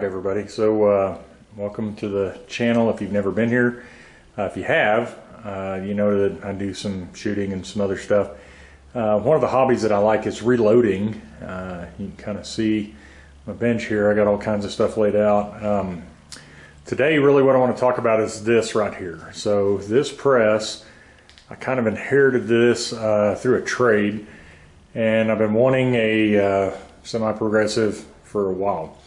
Alright everybody, so welcome to the channel if you've never been here. If you have, you know that I do some shooting and some other stuff. One of the hobbies that I like is reloading. You can kind of see my bench here. I got all kinds of stuff laid out. Today really what I want to talk about is this right here. So this press, I kind of inherited this through a trade, and I've been wanting a semi-progressive for a while.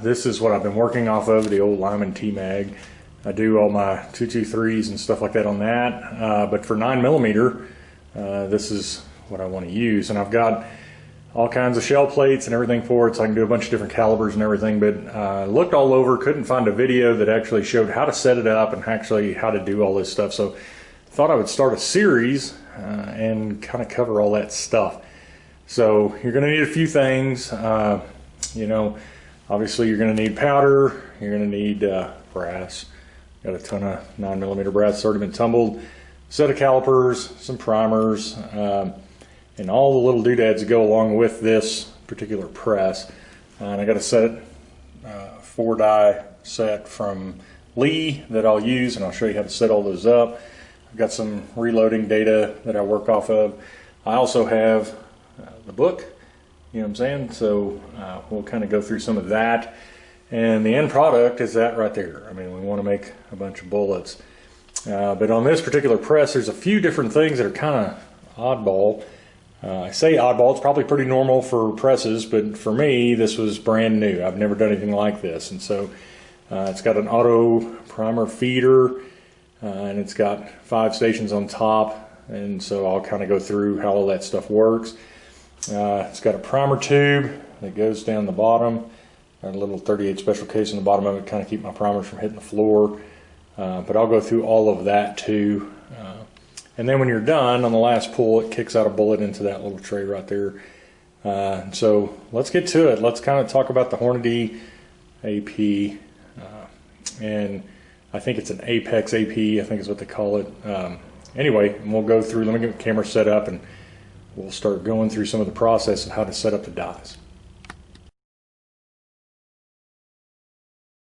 This is what I've been working off of, the old Lyman T-Mag. I do all my 223s and stuff like that on that, but for 9mm, this is what I want to use. And I've got all kinds of shell plates and everything for it, so I can do a bunch of different calibers and everything, but looked all over, couldn't find a video that actually showed how to set it up and actually how to do all this stuff. So thought I would start a series and kind of cover all that stuff. So you're going to need a few things. You know, obviously you're going to need powder, you're going to need brass. Got a ton of 9mm brass that's already been tumbled, set of calipers, some primers, and all the little doodads that go along with this particular press. And I got a set, 4-die set from Lee that I'll use, and I'll show you how to set all those up. I've got some reloading data that I work off of. I also have the book, you know what I'm saying? So we'll kind of go through some of that. And the end product is that right there. I mean, we want to make a bunch of bullets. But on this particular press, there's a few different things that are kind of oddball. I say oddball, it's probably pretty normal for presses, but for me, this was brand new. I've never done anything like this. And so it's got an auto primer feeder, and it's got 5 stations on top. And so I'll kind of go through how all that stuff works. It's got a primer tube that goes down the bottom. Got a little 38 special case on the bottom of it, kind of keep my primers from hitting the floor. But I'll go through all of that too. And then when you're done, on the last pull, it kicks out a bullet into that little tray right there. So let's get to it. Let's kind of talk about the Hornady AP. And I think it's an Apex AP, I think is what they call it. Anyway, we'll go through, let me get the camera set up and we'll start going through some of the process of how to set up the dies.